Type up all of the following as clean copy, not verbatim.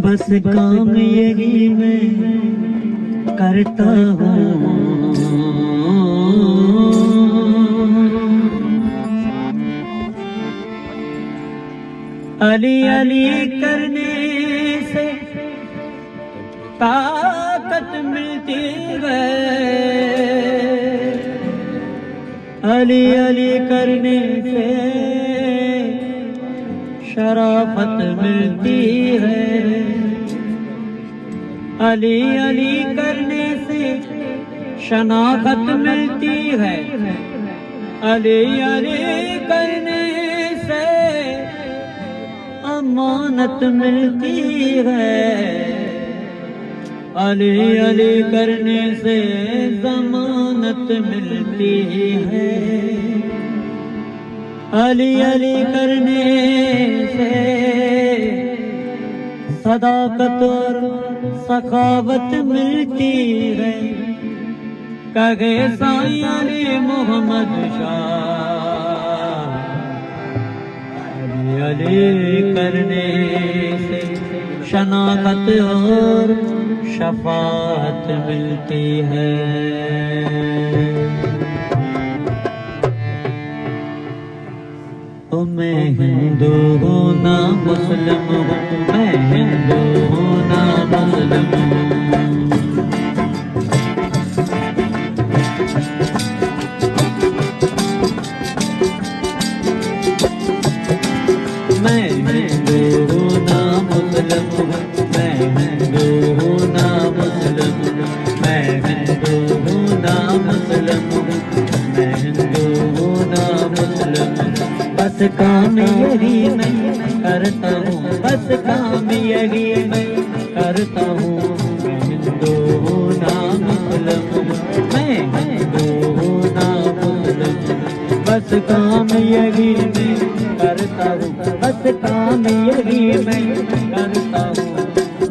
बस काम यही मैं करता हूँ। अली अली करने से ताकत मिलती है, अली अली करने से शराफत मिलती है, अली अली करने से शनाखत मिलती है, अली अली करने से अमानत मिलती है, अली अली करने से जमानत मिलती है, अली अली करने से सदाकत और सखावत मिलती है। कहे साईं अली मोहम्मद शाह, अली अली करने से शनाखत और शफाअत मिलती है। तो मैं हिंदू हूँ ना मुस्लिम हूँ, मैं हिंदू हूँ ना मुस्लिम हूँ। मैं हिंदू हूँ ना मुस्लिम हूँ, मैं हिंदू हूँ ना मुस्लिम हूँ, मैं हिंदू हूँ ना मुस्लिम हूँ, मैं हिंदू हूँ ना मुस्लिम हूँ। बस काम यही मैं करता हूँ, बस काम यही मैं करता हूँ। मैं हिंदू हूँ ना मुस्लिम हूँ, मैं हिंदू हूँ ना मुस्लिम हूँ। बस काम यही मैं करता हूँ, बस काम यही मैं करता हूँ।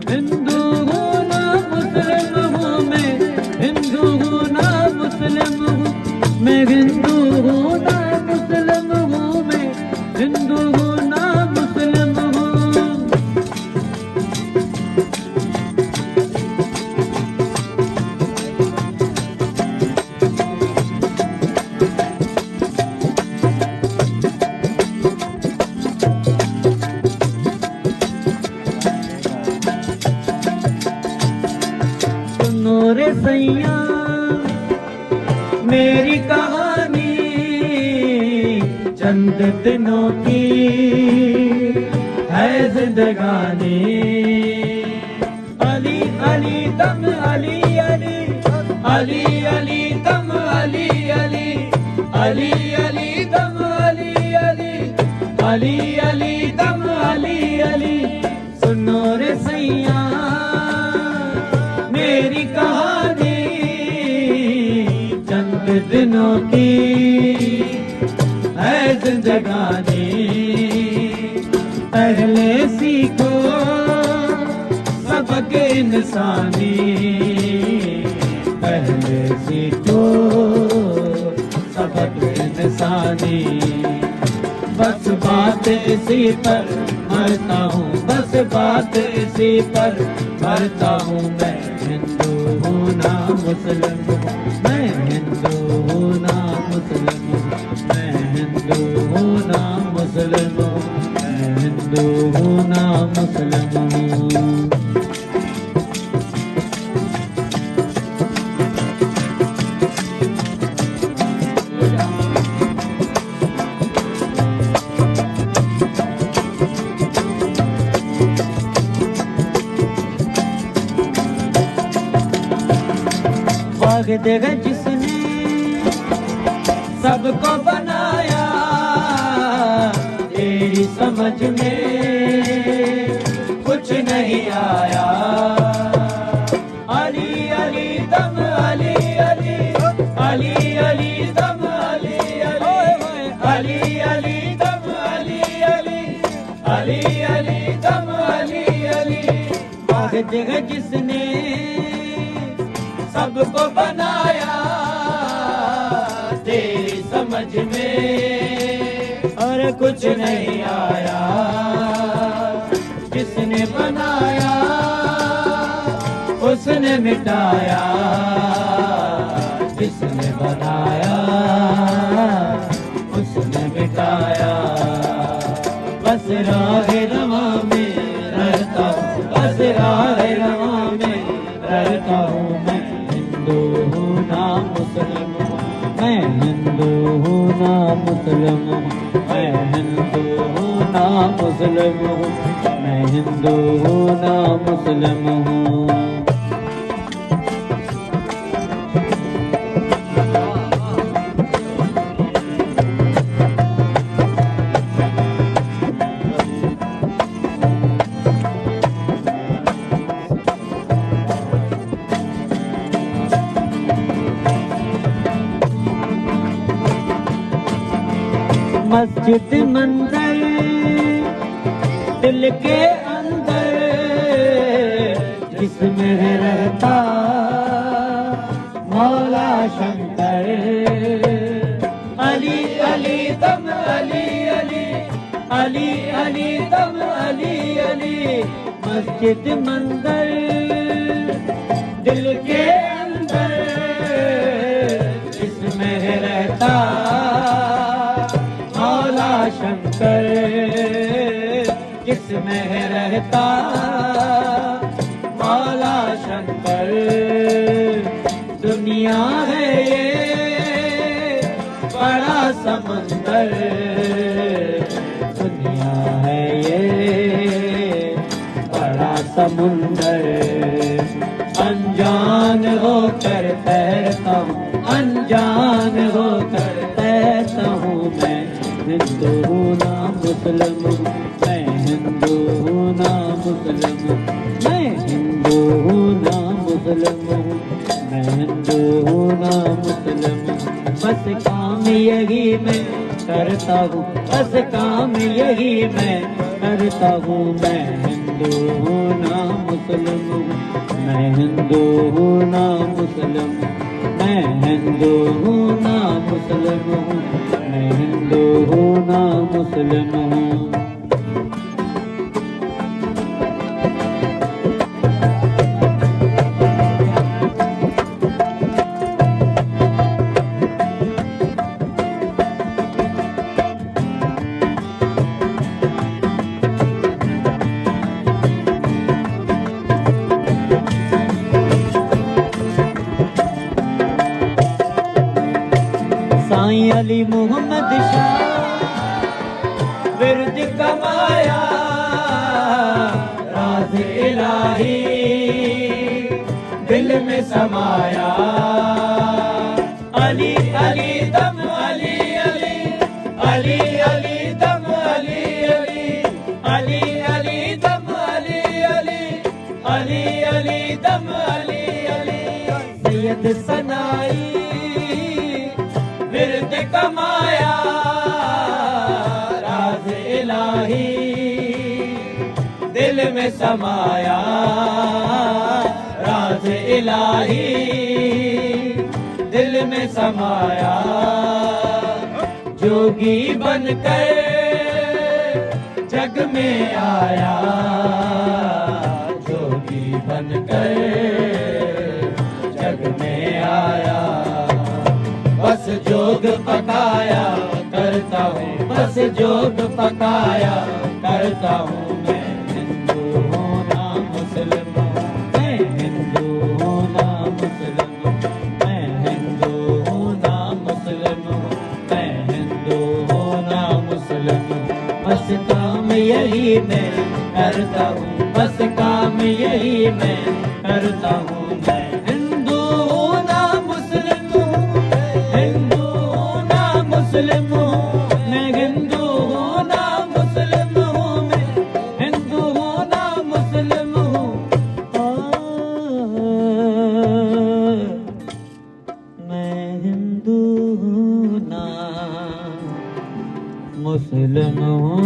हिंदू हूँ ना मुस्लिम हूँ, मैं हिंदू हूँ ना मुस्लिम हूँ, मैं हिंदू हूँ ना मुस्लिम हूँ, मैं हिंदू हूँ ना मुस्लिम हूँ। सुनो रे सैया मेरी कहानी चंद दिनों की है जिंदगानी। अली अली दम अली अली, अली अली दम अली अली, अली अली दम अली अली, अली अली दम अली अली। सुनो रे सैया मेरी कहानी चंद दिनों की है जिंदगानी। पहले सीखो सबक इंसानी, पहले सीखो सबक इंसानी। बस बात इसी पर मरता हूँ, बस बात इसी पर मरता हूँ। मैं हिंदू हूँ ना मुस्लिम हूँ, मैं हिंदू हूँ ना मुस्लिम हूँ, मैं हिंदू हूँ ना मुस्लिम हूँ, मैं हिंदू हूँ ना मुस्लिम हूँ। देगा जिसने सबको बनाया, तेरी समझ में कुछ नहीं आया। अली अली दम अली अली, अली अली दम अली अली, अली अली दम अली अली, अली अली दम अली अली। देगा जिसने सबको बनाया, तेरी समझ में और कुछ नहीं आया। जिसने बनाया उसने मिटाया जिसने बनाया उसने मिटाया। बस राहे रवा में रहता हूँ, बस राहे रवा में रहता हूँ। मैं हिंदू हूँ ना मुस्लिम हूँ, मैं हिंदू हूँ ना मुस्लिम हूँ, मैं हिंदू हूँ ना मुस्लिम हूँ, मैं हिंदू हूँ ना मुस्लिम हूँ। मस्जिद मंदिर दिल के अंदर जिसमें रहता मौला शंकर। अली अली दम अली अली अली अली दम अली अली। मस्जिद मंदिर दिल के अंदर जिसमें रहता शंकर, जिसमें रहता मौला शंकर। दुनिया है ये बड़ा समंदर, दुनिया है ये बड़ा समुंदर। अनजान होकर तैरता हूँ, अनजान होकर तैरता हूँ। मैं हिंदू हूँ ना मुस्लिम हूँ, मैं हिंदू हूँ ना मुस्लिम हूँ, मैं हिंदू हूँ ना मुस्लिम हूँ, मैं हिंदू हूँ ना मुस्लिम हूँ। बस काम यही मैं करता हूँ, बस काम यही मैं करता हूँ। मैं हिंदू हूँ ना मुस्लिम हूँ, मैं हिंदू हूँ ना मुस्लिम हूँ, मैं हिंदू हूँ ना मुस्लिम हूँ, मैं हिंदू हूँ ना मुस्लिम हूँ। साईं अली मोहम्मद शाह विरद कमाया राज इलाही दिल में समाया। अली अली दम अली अली अली अली दम अली अली अली अली दम अली अली अली अली दम अली अली। सैयद सनाई विरद कमाया राज इलाही दिल में समाया। राज इलाही दिल में समाया। जोगी बनकर जग में आया, जोगी बनकर जग में आया। बस जोग पकाया करता हूँ, बस जोग पकाया करता हूँ। मैं हिंदू हूँ ना मुस्लिम हूँ, मैं हिंदू हूँ ना मुस्लिम हूँ, मैं हिंदू हूँ ना मुस्लिम हूँ, मैं हिंदू हूँ ना मुस्लिम हूँ। बस काम यही मैं करता हूँ, बस काम यही मैं करता हूँ। मैं हिंदू हूँ ना मुस्लिम हूँ, हिंदू हूँ ना मुस्लिम हूँ, मैं हिंदू हूँ ना मुस्लिम हूँ, मैं हिंदू हूँ ना मुस्लिम हूँ। मैं हिंदू हूँ ना मुस्लिम हूँ।